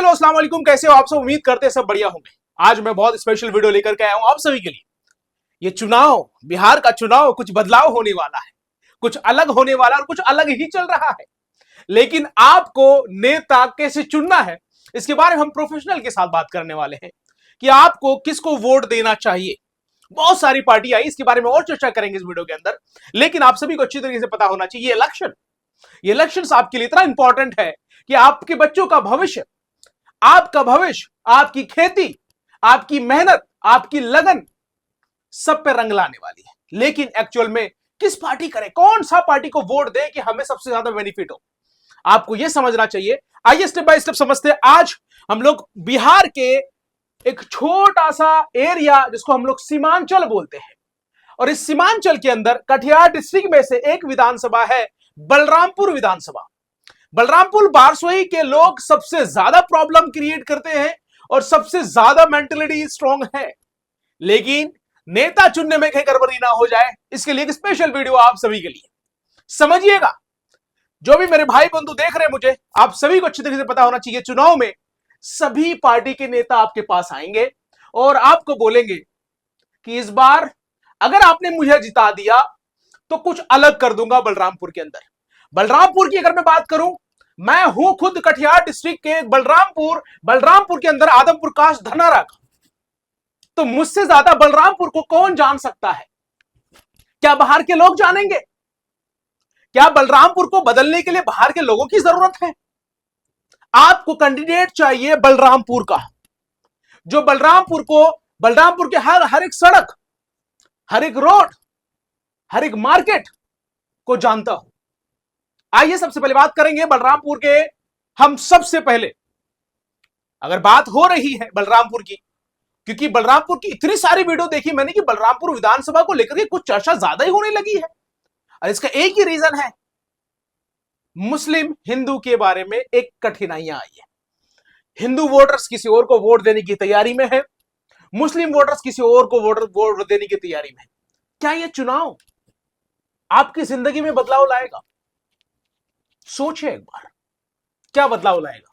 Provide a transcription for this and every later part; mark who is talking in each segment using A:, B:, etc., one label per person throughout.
A: Hello अस्सलाम वालेकुम, कैसे हो आप सब। उम्मीद करते हैं सब बढ़िया होंगे। आज मैं बहुत स्पेशल वीडियो लेकर के आया हूं आप सभी के लिए। ये चुनाव, बिहार का चुनाव, कुछ बदलाव होने वाला है, कुछ अलग होने वाला है और कुछ अलग ही चल रहा है। लेकिन आपको नेता कैसे चुनना है, इसके बारे में हम प्रोफेशनल के साथ बात करने वाले हैं कि आपको किसको वोट देना चाहिए। बहुत सारी पार्टी आई, इसके बारे में और चर्चा करेंगे इस वीडियो के अंदर। लेकिन आप सभी को अच्छी तरीके से पता होना चाहिए ये इलेक्शन आपके लिए इतना इंपॉर्टेंट है कि आपके बच्चों का भविष्य, आपका भविष्य, आपकी खेती, आपकी मेहनत, आपकी लगन सब पे रंग लाने वाली है। लेकिन एक्चुअल में किस पार्टी करें, कौन सा पार्टी को वोट दें कि हमें सबसे ज्यादा बेनिफिट हो, आपको यह समझना चाहिए। आइए स्टेप बाय स्टेप समझते हैं। आज हम लोग बिहार के एक छोटा सा एरिया जिसको हम लोग सीमांचल बोलते हैं, और इस सीमांचल के अंदर कटिहार डिस्ट्रिक्ट में से एक विधानसभा है बलरामपुर विधानसभा। बलरामपुर बारसोई के लोग सबसे ज्यादा प्रॉब्लम क्रिएट करते हैं और सबसे ज्यादा मेंटलिटी स्ट्रांग है। लेकिन नेता चुनने में कहीं गड़बड़ी ना हो जाए, इसके लिए एक स्पेशल वीडियो आप सभी के लिए। समझिएगा, जो भी मेरे भाई बंधु देख रहे हैं, मुझे आप सभी को अच्छी तरीके से पता होना चाहिए, चुनाव में सभी पार्टी के नेता आपके पास आएंगे और आपको बोलेंगे कि इस बार अगर आपने मुझे जिता दिया तो कुछ अलग कर दूंगा बलरामपुर के अंदर। बलरामपुर की अगर मैं बात करूं, मैं हूं खुद कटिहार डिस्ट्रिक्ट के बलरामपुर के अंदर आदमपुर काश धनारा का। तो मुझसे ज्यादा बलरामपुर को कौन जान सकता है? क्या बाहर के लोग जानेंगे? क्या बलरामपुर को बदलने के लिए बाहर के लोगों की जरूरत है? आपको कैंडिडेट चाहिए बलरामपुर का, जो बलरामपुर के हर एक सड़क, हर एक रोड, हर एक मार्केट को जानता हो। आइए सबसे पहले बात करेंगे बलरामपुर के। हम सबसे पहले अगर बात हो रही है बलरामपुर की, क्योंकि बलरामपुर की इतनी सारी वीडियो देखी मैंने कि बलरामपुर विधानसभा को लेकर के कुछ चर्चा ज्यादा ही होने लगी है, और इसका एक ही रीजन है, मुस्लिम हिंदू के बारे में एक कठिनाइयां आई है। हिंदू वोटर्स किसी और को वोट देने की तैयारी में है, मुस्लिम वोटर्स किसी और को वोट देने की तैयारी में है। क्या यह चुनाव आपकी जिंदगी में बदलाव लाएगा? सोचिए एक बार, क्या बदलाव लाएगा?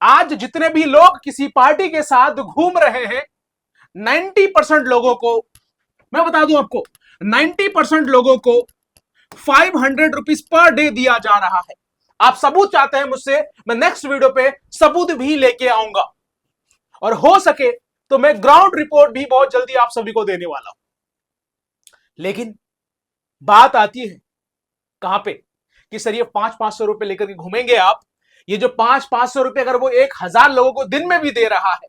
A: आज जितने भी लोग किसी पार्टी के साथ घूम रहे हैं, 90% लोगों को मैं बता दूं आपको, 90% लोगों को 500 रुपीज पर डे दिया जा रहा है। आप सबूत चाहते हैं मुझसे, मैं नेक्स्ट वीडियो पे सबूत भी लेके आऊंगा, और हो सके तो मैं ग्राउंड रिपोर्ट भी बहुत जल्दी आप सभी को देने वाला हूं। लेकिन बात आती है कहां पे कि सर ये 500-500 रुपए लेकर के घूमेंगे आप, ये जो 500-500 रुपए अगर वो 1000 लोगों को दिन में भी दे रहा है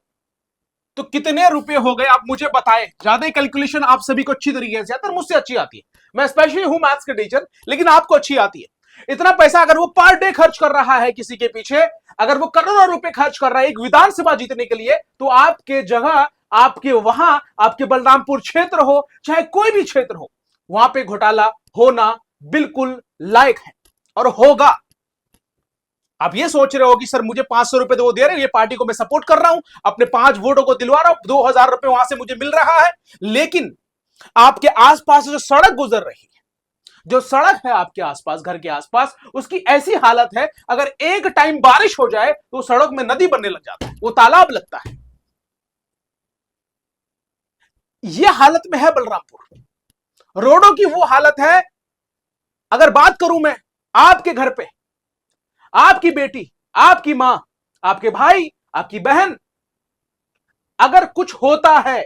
A: तो कितने रुपए हो गए आप मुझे बताएं। ज्यादा कैलकुलेशन आप सभी को अच्छी तरीके से आती है, मुझसे अच्छी आती है, मैं स्पेशली हूं मैथ्स के टीचर, लेकिन आपको अच्छी आती है। इतना पैसा अगर वो पर डे खर्च कर रहा है किसी के पीछे, अगर वो करोड़ों रुपए खर्च कर रहा है एक विधानसभा जीतने के लिए, तो आपके जगह, आपके वहां, आपके बलरामपुर क्षेत्र हो चाहे कोई भी क्षेत्र हो, वहां पे घोटाला होना बिल्कुल लायक है और होगा। आप ये सोच रहे हो कि सर मुझे 500 रुपए तो वो दे रहे हैं, ये पार्टी को मैं सपोर्ट कर रहा हूं, अपने 5 वोटों को दिलवा रहा हूं, 2000 रुपए वहां से मुझे मिल रहा है। लेकिन आपके आसपास जो सड़क गुजर रही है, जो सड़क है आपके आसपास, घर के आसपास, उसकी ऐसी हालत है, अगर एक टाइम बारिश हो जाए तो सड़क में नदी बनने लग जाता है, वो तालाब लगता है। यह हालत में है बलरामपुर। रोडों की वो हालत है, अगर बात करूं मैं आपके घर पे, आपकी बेटी, आपकी मां, आपके भाई, आपकी बहन, अगर कुछ होता है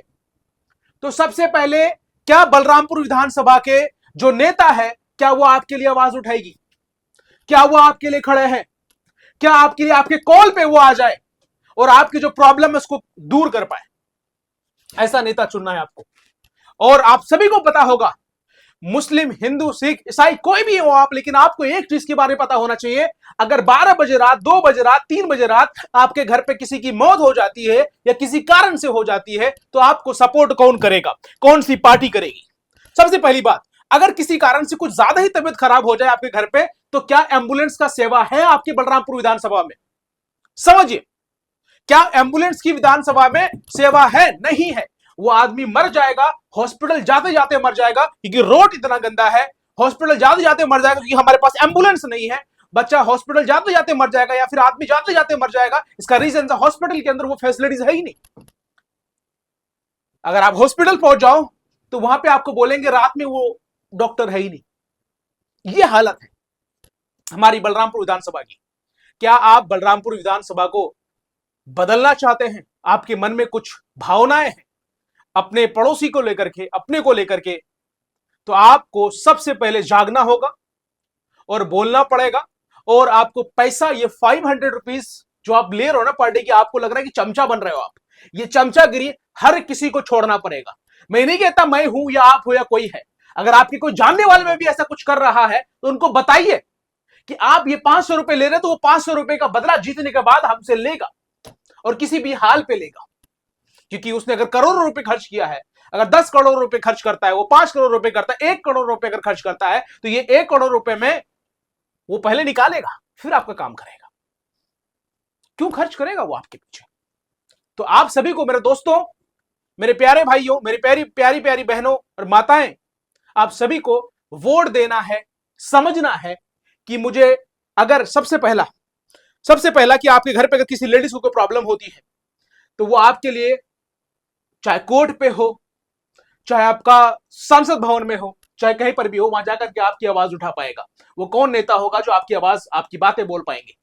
A: तो सबसे पहले क्या बलरामपुर विधानसभा के जो नेता है, क्या वो आपके लिए आवाज उठाएगी? क्या वो आपके लिए खड़े हैं? क्या आपके लिए, आपके कॉल पे वो आ जाए और आपकी जो प्रॉब्लम है उसको दूर कर पाए? ऐसा नेता चुनना है आपको। और आप सभी को पता होगा, मुस्लिम, हिंदू, सिख, ईसाई, कोई भी हो आप, लेकिन आपको एक चीज के बारे में पता होना चाहिए, अगर 12 बजे रात, 2 बजे रात, 3 बजे रात आपके घर पे किसी की मौत हो जाती है या किसी कारण से हो जाती है, तो आपको सपोर्ट कौन करेगा, कौन सी पार्टी करेगी? सबसे पहली बात, अगर किसी कारण से कुछ ज्यादा ही तबीयत खराब हो जाए आपके घर पे, तो क्या एम्बुलेंस का सेवा है आपके बलरामपुर विधानसभा में? समझिए, क्या एम्बुलेंस की विधानसभा में सेवा है? नहीं है। वो आदमी मर जाएगा, हॉस्पिटल जाते जाते मर जाएगा क्योंकि रोड इतना गंदा है, हॉस्पिटल जाते जाते मर जाएगा क्योंकि हमारे पास एम्बुलेंस नहीं है। बच्चा हॉस्पिटल जाते जाते मर जाएगा या फिर आदमी जाते जाते मर जाएगा, इसका रीजन हॉस्पिटल के अंदर वो फैसिलिटीज है ही नहीं। अगर आप हॉस्पिटल पहुंच जाओ तो वहां पे आपको बोलेंगे रात में वो डॉक्टर है ही नहीं। ये हालत है हमारी बलरामपुर विधानसभा की। क्या आप बलरामपुर विधानसभा को बदलना चाहते हैं? आपके मन में कुछ भावनाएं हैं अपने पड़ोसी को लेकर के, अपने को लेकर के, तो आपको सबसे पहले जागना होगा और बोलना पड़ेगा। और आपको पैसा, ये 500 रुपीज जो आप ले रहे हो ना पर डे की, आपको लग रहा है कि चमचा बन रहे हो आप, ये चमचागिरी हर किसी को छोड़ना पड़ेगा। मैं नहीं कहता मैं हूं या आप हो या कोई है, अगर आपके कोई जानने वाले में भी ऐसा कुछ कर रहा है तो उनको बताइए कि आप ये 500 रुपए ले रहे, तो वो 500 रुपए का बदला जीतने के बाद हमसे लेगा और किसी भी हाल पे लेगा। क्योंकि उसने अगर करोड़ों रुपए खर्च किया है, अगर 10 करोड़ रुपए खर्च करता है, वो 5 करोड़ रुपए करता है, 1 करोड़ रुपए अगर खर्च करता है, तो ये 1 करोड़ रुपए में वो पहले निकालेगा फिर आपका काम करेगा। क्यों खर्च करेगा वो आपके पीछे? तो आप सभी को, मेरे दोस्तों, मेरे प्यारे भाइयों, मेरी प्यारी प्यारी प्यारी बहनों और माताएं, आप सभी को वोट देना है। समझना है कि मुझे, अगर सबसे पहला कि आपके घर पे अगर किसी लेडीज को कोई प्रॉब्लम होती है तो वो आपके लिए, चाहे कोर्ट पे हो, चाहे आपका संसद भवन में हो, चाहे कहीं पर भी हो, वहां जाकर के आपकी आवाज उठा पाएगा। वो कौन नेता होगा जो आपकी आवाज, आपकी बातें बोल पाएंगे?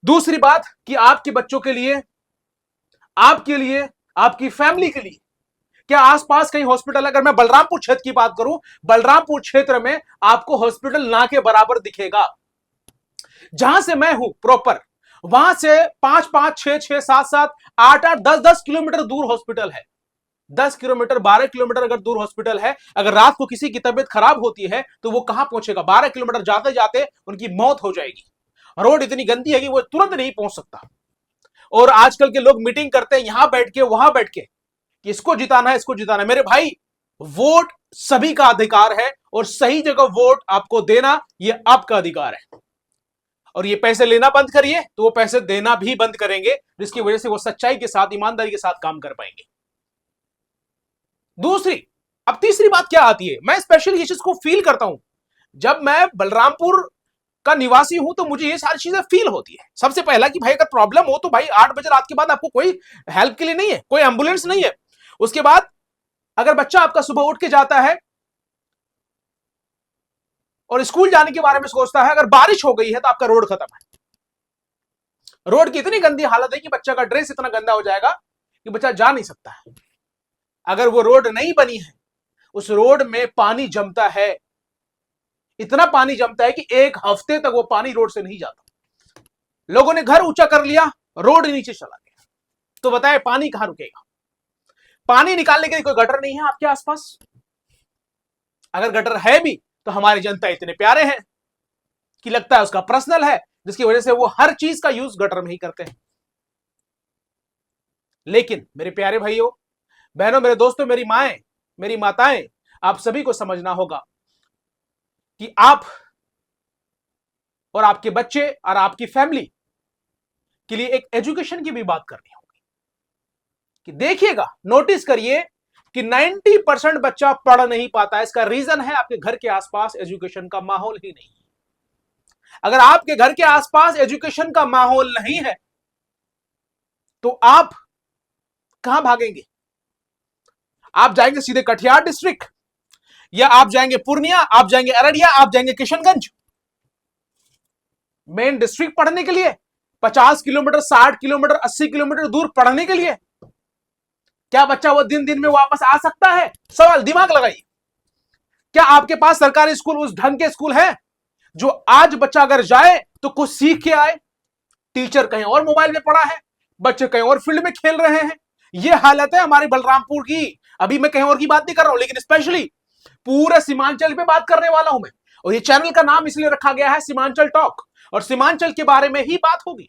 A: दूसरी बात कि आपके बच्चों के लिए, आपके लिए, आपकी फैमिली के लिए क्या आसपास कहीं हॉस्पिटल? अगर मैं बलरामपुर क्षेत्र की बात करूं, बलरामपुर क्षेत्र में आपको हॉस्पिटल ना के बराबर दिखेगा। जहां से मैं हूं प्रॉपर, वहां से 5-5, 6-6, 7-7, 8-8, 10-10 किलोमीटर दूर हॉस्पिटल है। 10 किलोमीटर, 12 किलोमीटर अगर दूर हॉस्पिटल है, अगर रात को किसी की तबीयत खराब होती है तो वो कहां पहुंचेगा? 12 किलोमीटर जाते जाते उनकी मौत हो जाएगी। रोड इतनी गंदी है कि वो तुरंत नहीं पहुंच सकता। और आजकल के लोग मीटिंग करते हैं यहां बैठ के, वहां बैठ के, कि इसको जिताना है, इसको जिताना है। मेरे भाई, वोट सभी का अधिकार है और सही जगह वोट आपको देना, यह आपका अधिकार है। और ये पैसे लेना बंद करिए तो वो पैसे देना भी बंद करेंगे, जिसकी वजह से वो सच्चाई के साथ, ईमानदारी के साथ काम कर पाएंगे। दूसरी, अब तीसरी बात क्या आती है, मैं स्पेशली इस चीज को फील करता हूं। जब मैं बलरामपुर का निवासी हूं तो मुझे ये सारी चीजें फील होती है। सबसे पहला कि भाई अगर प्रॉब्लम हो तो भाई 8 बजे रात के बाद आपको कोई हेल्प के लिए नहीं है, कोई एम्बुलेंस नहीं है। उसके बाद अगर बच्चा आपका सुबह उठ के जाता है और स्कूल जाने के बारे में सोचता है, अगर बारिश हो गई है तो आपका रोड खत्म है। रोड की इतनी गंदी हालत है कि बच्चा का ड्रेस इतना गंदा हो जाएगा कि बच्चा जा नहीं सकता है। अगर वो रोड नहीं बनी है, उस रोड में पानी जमता है, इतना पानी जमता है कि 1 हफ्ते तक वो पानी रोड से नहीं जाता। लोगों ने घर ऊंचा कर लिया, रोड नीचे चला गया, तो बताए पानी कहां रुकेगा? पानी निकालने के लिए कोई गटर नहीं है आपके आसपास। अगर गटर है भी तो हमारी जनता इतने प्यारे हैं कि लगता है उसका पर्सनल है, जिसकी वजह से वो हर चीज का यूज गटर में ही करते हैं। लेकिन मेरे प्यारे भाइयों बहनों, मेरे दोस्तों, मेरी माएं, मेरी माताएं, आप सभी को समझना होगा कि आप और आपके बच्चे और आपकी फैमिली के लिए एक एजुकेशन की भी बात करनी होगी। कि देखिएगा, नोटिस करिए कि 90% बच्चा पढ़ नहीं पाता है। इसका रीजन है आपके घर के आसपास एजुकेशन का माहौल ही नहीं। अगर आपके घर के आसपास एजुकेशन का माहौल नहीं है तो आप कहां भागेंगे? आप जाएंगे सीधे कटिहार डिस्ट्रिक्ट, या आप जाएंगे पूर्णिया, आप जाएंगे अररिया, आप जाएंगे किशनगंज मेन डिस्ट्रिक्ट पढ़ने के लिए? 50 किलोमीटर, 60 किलोमीटर, 80 किलोमीटर दूर पढ़ने के लिए? क्या बच्चा वो दिन दिन में वापस आ सकता है? सवाल दिमाग लगाइए। क्या आपके पास सरकारी स्कूल उस ढंग के स्कूल हैं जो आज बच्चा अगर जाए तो कुछ सीख के आए? टीचर कहीं और मोबाइल में पड़ा है, बच्चे कहीं और फील्ड में खेल रहे हैं। यह हालत है हमारी बलरामपुर की। अभी मैं कहीं और की बात नहीं कर रहा हूं, लेकिन स्पेशली पूरे सीमांचल पे बात करने वाला हूं मैं। और ये चैनल का नाम इसलिए रखा गया है सीमांचल टॉक, और सीमांचल के बारे में ही बात होगी।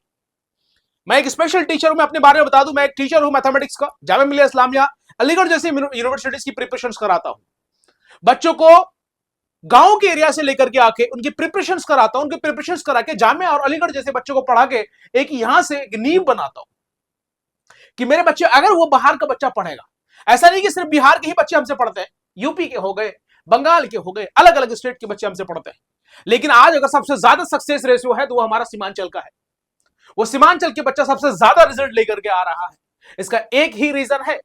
A: मैं एक स्पेशल टीचर हूं, मैं अपने बारे में बता दूं, मैं एक टीचर हूं मैथमेटिक्स का, जामिया मिलिया इस्लामिया अलीगढ़ जैसी यूनिवर्सिटीज की प्रिपरेशंस कराता हूं। बच्चों को गांव के एरिया से लेकर के आके उनकी प्रिपरेशंस कराता हूं, उनकी प्रिपरेशंस करा के जामिया और अलीगढ़ जैसे बच्चों को पढ़ा के एक यहां से एक नींव बनाता हूं कि मेरे बच्चे, अगर वो बाहर का बच्चा पढ़ेगा, ऐसा नहीं कि सिर्फ बिहार के ही बच्चे हमसे पढ़ते हैं, यूपी के हो गए, बंगाल के हो गए, अलग अलग स्टेट के बच्चे हमसे पढ़ते हैं। लेकिन आज अगर सबसे ज्यादा सक्सेस रेशियो है तो वो हमारा सीमांचल का है। वो सीमांचल के बच्चा सबसे ज्यादा रिजल्ट लेकर के आ रहा है। इसका एक ही रीजन है,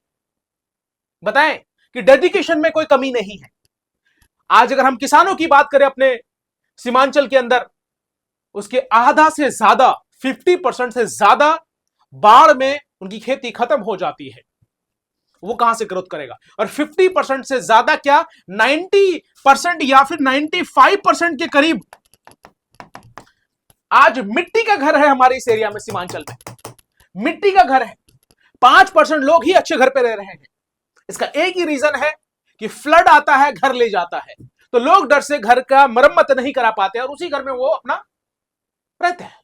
A: बताएं, कि डेडिकेशन में कोई कमी नहीं है। आज अगर हम किसानों की बात करें अपने सीमांचल के अंदर, उसके आधा से ज्यादा 50% से ज्यादा बाढ़ में उनकी खेती खत्म हो जाती है। वो कहां से ग्रोथ करेगा? और 50% से ज्यादा क्या 90% या फिर 95% के करीब आज मिट्टी का घर है हमारे इस एरिया में, सीमांचल में मिट्टी का घर है। 5% लोग ही अच्छे घर पे रह रहे हैं। इसका एक ही रीजन है कि फ्लड आता है, घर ले जाता है, तो लोग डर से घर का मरम्मत नहीं करा पाते और उसी घर में वो अपना रहते हैं।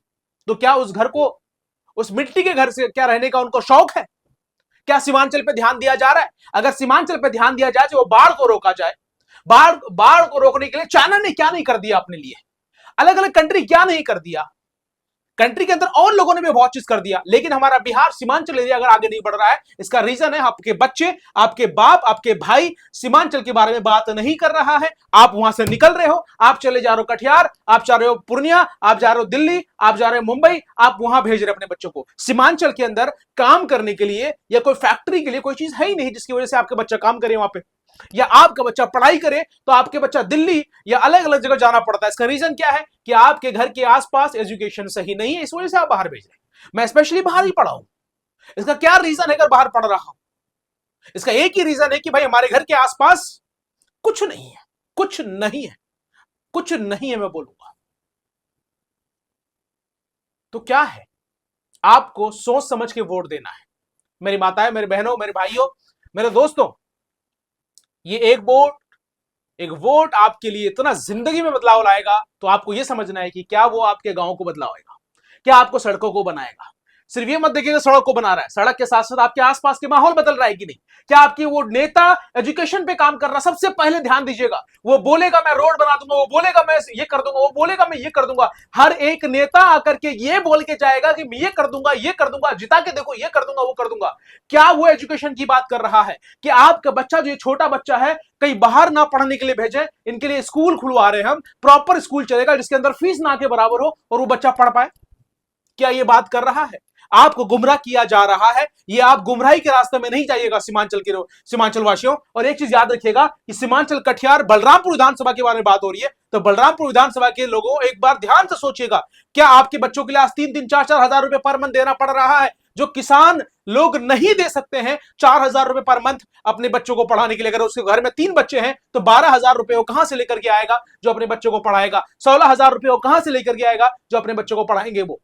A: तो क्या उस घर को, उस मिट्टी के घर से क्या रहने का उनको शौक है? क्या सीमांचल पे ध्यान दिया जा रहा है? अगर सीमांचल पे ध्यान दिया जाए तो वो बाढ़ को रोका जाए। बाढ़ को रोकने के लिए चाइना ने क्या नहीं कर दिया अपने लिए, अलग अलग कंट्री क्या नहीं कर दिया, कंट्री के अंदर और लोगों ने भी बहुत चीज कर दिया। लेकिन हमारा बिहार सीमांचल एरिया अगर आगे नहीं बढ़ रहा है, इसका रीजन है आपके बच्चे, आपके बाप, आपके भाई सीमांचल के बारे में बात नहीं कर रहा है। आप वहां से निकल रहे हो, आप चले जा रहे हो कटिहार, आप जा रहे हो पूर्णिया, आप जा रहे हो दिल्ली, आप जा रहे हो मुंबई, आप वहां भेज रहे हो अपने बच्चों को। सीमांचल के अंदर काम करने के लिए या कोई फैक्ट्री के लिए कोई चीज है ही नहीं जिसकी वजह से आपके बच्चा काम करे वहां पे, या आपका बच्चा पढ़ाई करे तो आपके बच्चा दिल्ली या अलग अलग जगह जाना पड़ता है। इसका रीजन क्या है? कि आपके घर के आसपास एजुकेशन सही नहीं है, इस वजह से आप बाहर भेज रहे हैं। मैं स्पेशली बाहर ही पढ़ा हूं। इसका क्या रीजन है अगर बाहर पढ़ रहा हूं? इसका एक ही रीजन है कि भाई हमारे घर के आसपास कुछ नहीं है, कुछ नहीं है, कुछ नहीं है, मैं बोलूंगा। तो क्या है? आपको सोच समझ के वोट देना है। मेरी माताएं, मेरे बहनों, मेरे भाइयों, मेरे दोस्तों, ये एक वोट आपके लिए इतना जिंदगी में बदलाव लाएगा। तो आपको यह समझना है कि क्या वो आपके गांव को बदलाव आएगा, क्या आपको सड़कों को बनाएगा। सिर्फ ये मत देखिएगा सड़क को बना रहा है, सड़क के साथ साथ आपके आसपास के माहौल बदल रहा है कि नहीं। क्या आपकी वो नेता एजुकेशन पे काम कर रहा है? सबसे पहले ध्यान दीजिएगा। वो बोलेगा मैं रोड बना दूंगा, वो बोलेगा मैं ये कर दूंगा, वो बोलेगा मैं ये कर दूंगा। हर एक नेता आकर के ये बोल के जाएगा कि मैं ये कर दूंगा, ये कर दूंगा, जिता के देखो, ये कर दूंगा, वो कर दूंगा। क्या वो एजुकेशन की बात कर रहा है कि आपका बच्चा, जो छोटा बच्चा है, कहीं बाहर ना पढ़ने के लिए भेजें, इनके लिए स्कूल खुलवा रहे हैं हम, प्रॉपर स्कूल चलेगा जिसके अंदर फीस ना के बराबर हो और वो बच्चा पढ़ पाए? क्या ये बात कर रहा है? आपको गुमराह किया जा रहा है। ये आप गुमराही के रास्ते में नहीं जाइएगा सीमांचल वासियों। और एक चीज याद रखिएगा कि सीमांचल कटिहार बलरामपुर विधानसभा के बारे में बात हो रही है, तो बलरामपुर विधानसभा के लोगों एक बार ध्यान से सोचिएगा, क्या आपके बच्चों के लिए आज 3-3, 4-4 हजार रुपए पर मंथ देना पड़ रहा है? जो किसान लोग नहीं दे सकते हैं 4,000 रुपए पर मंथ अपने बच्चों को पढ़ाने के लिए। अगर उसके घर में 3 बच्चे हैं तो 12,000 रुपए वो कहां से लेकर के आएगा जो अपने बच्चों को पढ़ाएगा? 16,000 रुपए वो कहां से लेकर के आएगा जो अपने बच्चों को पढ़ाएंगे? वो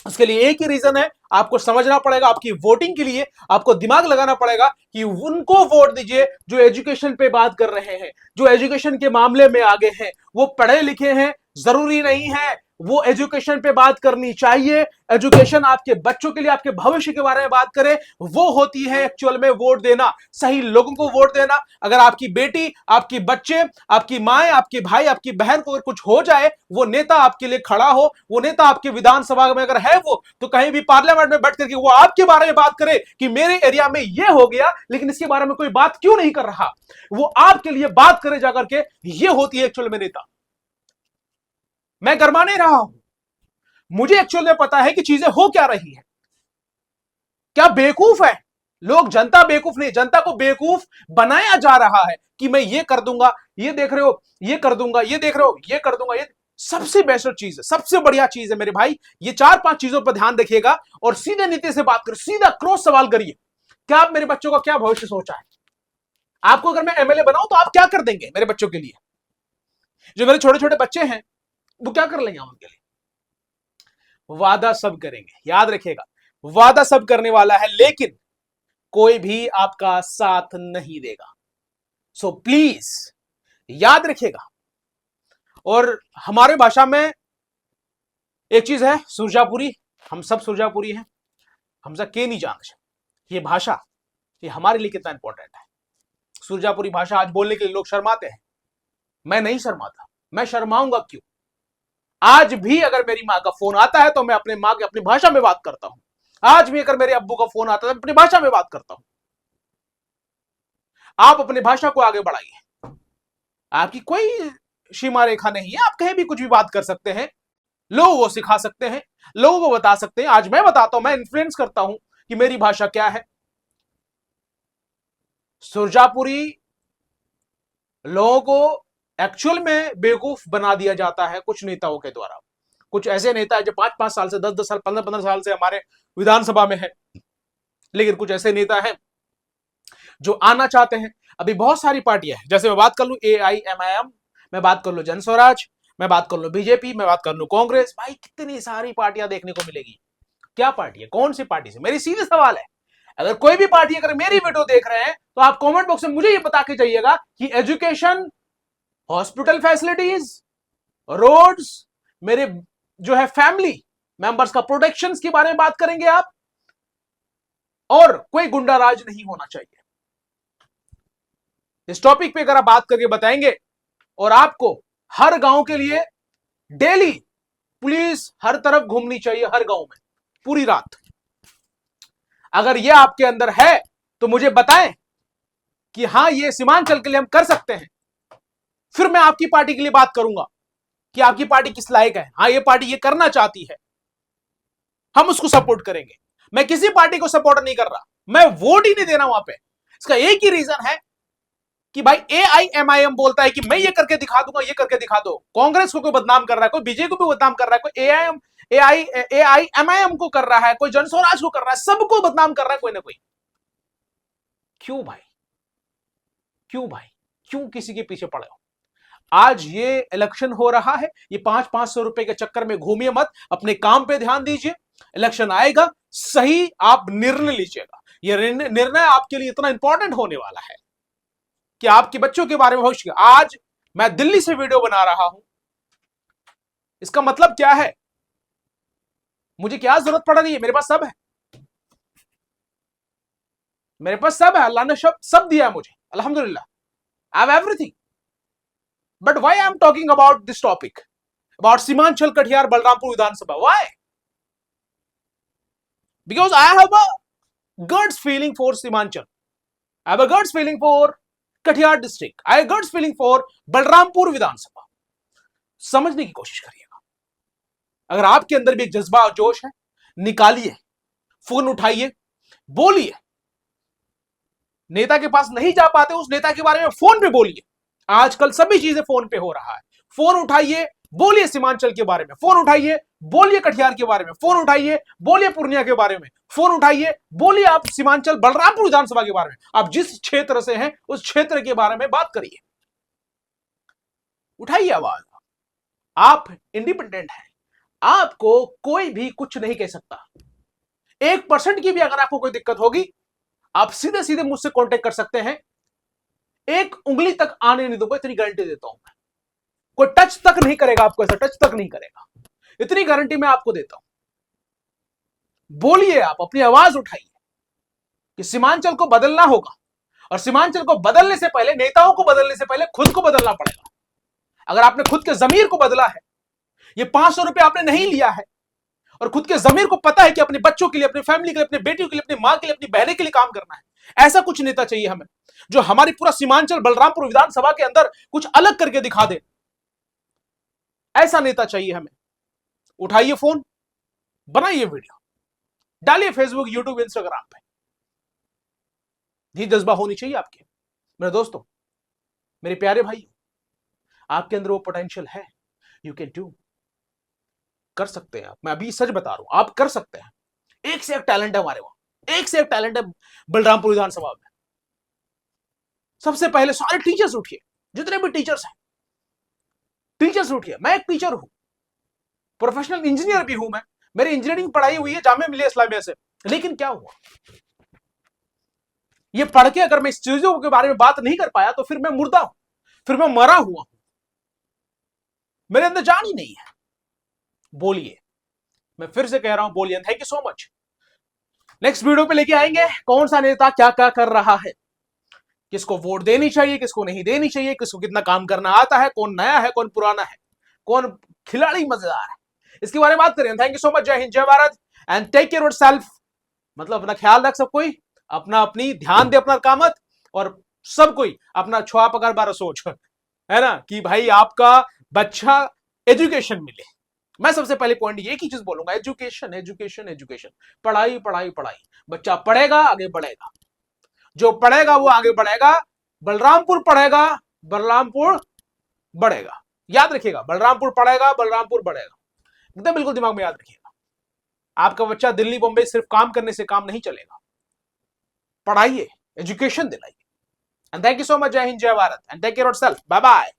A: उसके लिए एक ही रीजन है, आपको समझना पड़ेगा। आपकी वोटिंग के लिए आपको दिमाग लगाना पड़ेगा कि उनको वोट दीजिए जो एजुकेशन पे बात कर रहे हैं, जो एजुकेशन के मामले में आगे हैं। वो पढ़े लिखे हैं, जरूरी नहीं है वो एजुकेशन पे बात करनी चाहिए। एजुकेशन आपके बच्चों के लिए, आपके भविष्य के बारे में बात करें, वो होती है एक्चुअल में वोट देना, सही लोगों को वोट देना। अगर आपकी बेटी, आपकी बच्चे, आपकी माए, आपके भाई, आपकी बहन को अगर कुछ हो जाए, वो नेता आपके लिए खड़ा हो, वो नेता आपके विधानसभा में अगर है वो, तो कहीं भी पार्लियामेंट में बैठ करके वो आपके बारे में बात करे कि मेरे एरिया में ये हो गया, लेकिन इसके बारे में कोई बात क्यों नहीं कर रहा, वो आपके लिए बात करे जाकर के, ये होती है एक्चुअल में नेता। मैं गरमा नहीं रहा हूं, मुझे एक्चुअल में पता है कि चीजें हो क्या रही है। क्या बेवकूफ है लोग? जनता बेवकूफ नहीं, जनता को बेवकूफ बनाया जा रहा है कि मैं ये कर दूंगा, ये देख रहे हो, ये कर दूंगा, ये देख रहे हो, ये कर दूंगा। ये सबसे बेस्ट चीज है, सबसे बढ़िया चीज है मेरे भाई। ये 4-5 चीजों पर ध्यान रखिएगा और सीधे नीति से बात करो, सीधा क्रॉस सवाल करिए। क्या आप मेरे बच्चों का क्या भविष्य सोचा है? आपको अगर मैं एमएलए बनाऊं तो आप क्या कर देंगे मेरे बच्चों के लिए? जो मेरे छोटे छोटे बच्चे हैं वो क्या कर लेंगे उनके लिए? वादा सब करेंगे, याद रखिएगा, वादा सब करने वाला है, लेकिन कोई भी आपका साथ नहीं देगा। सो प्लीज याद रखिएगा। और हमारे भाषा में एक चीज है सुरजापुरी, हम सब सुरजापुरी हैं, हमसे के नहीं जानते। ये भाषा, ये हमारे लिए कितना इंपॉर्टेंट है। सुरजापुरी भाषा आज बोलने के लिए लोग शर्माते हैं, मैं नहीं शर्माता। मैं शर्माऊंगा क्यों? आज भी अगर मेरी मां का फोन आता है तो मैं अपने मां की अपनी भाषा में बात करता हूं। आज भी अगर मेरे अब्बू का फोन आता है तो अपनी भाषा में बात करता हूं। आप अपनी भाषा को आगे बढ़ाइए। आपकी कोई सीमा रेखा नहीं है, आप कहीं भी कुछ भी बात कर सकते हैं, लोगों को सिखा सकते हैं, लोगों को बता सकते हैं। आज मैं बताता हूं, मैं इन्फ्लुएंस करता हूं कि मेरी भाषा क्या है। सुरजापुरी लोगों को एक्चुअल में बेवकूफ बना दिया जाता है कुछ नेताओं के द्वारा। कुछ ऐसे नेता है जो 5-5 साल से, 10-10 साल, 15-15 साल से हमारे विधानसभा में है, लेकिन कुछ ऐसे नेता हैं जो आना चाहते हैं। अभी बहुत सारी पार्टियां हैं, जैसे मैं बात कर लूं AIMIM, मैं बात कर लूं जन स्वराज, मैं बात कर लूं बीजेपी, मैं बात कर लूं कांग्रेस। भाई कितनी सारी पार्टियां देखने को मिलेगी। क्या पार्टी है, कौन सी पार्टी से? मेरी सीधे सवाल है, अगर कोई भी पार्टी अगर मेरी वीडियो देख रहे हैं तो आप कमेंट बॉक्स में मुझे ये बता के जाइएगा कि एजुकेशन, हॉस्पिटल फैसिलिटीज, रोड्स, मेरे जो है फैमिली मेंबर्स का प्रोटेक्शन के बारे में बात करेंगे आप, और कोई गुंडा राज नहीं होना चाहिए। इस टॉपिक पे अगर आप बात करके बताएंगे, और आपको हर गांव के लिए डेली पुलिस हर तरफ घूमनी चाहिए, हर गांव में पूरी रात, अगर यह आपके अंदर है तो मुझे बताएं कि हां ये सीमांचल के लिए हम कर सकते हैं, फिर मैं आपकी पार्टी के लिए बात करूंगा कि आपकी पार्टी किस लायक है। हां ये पार्टी ये करना चाहती है, हम उसको सपोर्ट करेंगे। मैं किसी पार्टी को सपोर्ट नहीं कर रहा, मैं वोट ही नहीं देना वहां पे। इसका एक ही रीजन है कि भाई AIMIM बोलता है कि मैं ये करके दिखा दूंगा, ये करके दिखा दो। कांग्रेस को कोई बदनाम कर रहा है, कोई बीजेपी को बदनाम कर रहा है, कोई AIMIM को कर रहा है, कोई जनस्वराज को कर रहा है, सबको बदनाम कर रहा है कोई ना कोई। क्यों भाई, क्यों भाई, क्यों किसी के पीछे पड़े हो? आज ये इलेक्शन हो रहा है, ये 500-500 रुपए के चक्कर में घूमिए मत, अपने काम पे ध्यान दीजिए। इलेक्शन आएगा, सही आप निर्णय लीजिएगा। ये निर्णय आपके लिए इतना इंपॉर्टेंट होने वाला है कि आपके बच्चों के बारे में भविष्य। आज मैं दिल्ली से वीडियो बना रहा हूं, इसका मतलब क्या है? मुझे क्या जरूरत पड़ रही है? मेरे पास सब है, मेरे पास सब है, अल्लाह ने सब दिया है मुझे, अल्हम्दुलिल्लाह, I have everything. But why I am talking about this topic, about Seemanchal, Katihar, Balrampur विधानसभा? Why? Because I have a guts feeling for Seemanchal, I have a guts feeling for Katihar district, I have guts feeling for Balrampur विधानसभा। समझने की कोशिश करिएगा। अगर आपके अंदर भी एक जज्बा और जोश है, निकालिए, फोन उठाइए, बोलिए। नेता के पास नहीं जा पाते, उस नेता के बारे में फोन पे बोलिए। आजकल सभी चीजें फोन पे हो रहा है। फोन उठाइए, बोलिए सीमांचल के बारे में, फोन उठाइए, बोलिए कटिहार के बारे में, फोन उठाइए, बोलिए पूर्णिया के बारे में, फोन उठाइए, बोलिए आप सीमांचल बलरामपुर विधानसभा के बारे में। आप जिस क्षेत्र से हैं उस क्षेत्र के बारे में बात करिए, उठाइए आवाज। आप इंडिपेंडेंट हैं, आपको कोई भी कुछ नहीं कह सकता। 1% की भी अगर आपको कोई दिक्कत होगी, आप सीधे सीधे मुझसे कांटेक्ट कर सकते हैं। एक उंगली तक आने नहीं दूंगा, इतनी गारंटी देता हूं मैं। कोई टच तक नहीं करेगा आपको, ऐसा टच तक नहीं करेगा, इतनी गारंटी मैं आपको देता हूं। बोलिए, आप अपनी आवाज उठाइए कि सीमांचल को बदलना होगा, और सीमांचल को बदलने से पहले, नेताओं को बदलने से पहले खुद को बदलना पड़ेगा। अगर आपने खुद के जमीर को बदला है, ये 500 रुपए आपने नहीं लिया है, और खुद के जमीर को पता है कि अपने बच्चों के लिए, अपनी फैमिली के लिए, अपनी बेटियों के लिए, अपनी मां के लिए, अपनी बहने के लिए काम करना है, ऐसा कुछ नेता चाहिए हमें जो हमारी पूरा सीमांचल बलरामपुर विधानसभा के अंदर कुछ अलग करके दिखा दे। ऐसा नेता चाहिए हमें। उठाइए फोन, बनाइए वीडियो, डालिए फेसबुक, यूट्यूब, इंस्टाग्राम पे। ये जज्बा होनी चाहिए आपके। मेरे दोस्तों, मेरे प्यारे भाई, आपके अंदर वो पोटेंशियल है, यू कैन डू, कर सकते हैं आप। मैं अभी सच बता रहा हूं, आप कर सकते हैं। एक से एक टैलेंट है हमारे वहां, एक से एक टैलेंट है बलरामपुर विधानसभा में। सबसे पहले सारे टीचर्स उठिए, जितने भी टीचर्स हैं, टीचर्स उठिए। मैं एक टीचर हूं, प्रोफेशनल इंजीनियर भी हूं मैं, मेरी इंजीनियरिंग पढ़ाई हुई है जामिया मिलिया इस्लामिया से। लेकिन क्या हुआ, ये पढ़ के अगर मैं इस चीजों के बारे में बात नहीं कर पाया तो फिर मैं मुर्दा हूं, फिर मैं मरा हुआ हूं, मेरे अंदर जान ही नहीं है। बोलिए, मैं फिर से कह रहा हूं, बोलिए। Thank you so much. Next video पे लेके आएंगे कौन सा नेता क्या क्या कर रहा है, किसको वोट देनी चाहिए, किसको नहीं देनी चाहिए, किसको कितना काम करना आता है, कौन नया है, कौन पुराना है, कौन खिलाड़ी मजेदार है, इसके बारे में बात करें। Thank you so much. जय हिंद, जय Bharat, and take care yourself. मतलब अपना ख्याल रख, सब कोई अपना अपनी ध्यान दे अपना कामत, और सब कोई अपना छुआ पकड़ बारा सोच। है ना, कि भाई आपका बच्चा एजुकेशन मिले। मैं सबसे पहले पॉइंट एक ही चीज बोलूंगा, एजुकेशन एजुकेशन एजुकेशन, पढ़ाई पढ़ाई पढ़ाई। बच्चा पढ़ेगा आगे बढ़ेगा, जो पढ़ेगा वो आगे बढ़ेगा। बलरामपुर पढ़ेगा, बलरामपुर बढ़ेगा। याद रखिएगा, बलरामपुर पढ़ेगा, बलरामपुर बढ़ेगा। एकदम बिल्कुल दिमाग में याद रखिएगा। आपका बच्चा दिल्ली बॉम्बे सिर्फ काम करने से काम नहीं चलेगा, पढ़ाइए, एजुकेशन दिलाइए। And thank you so much. जय हिंद, जय Bharat, and take care of self. Bye bye.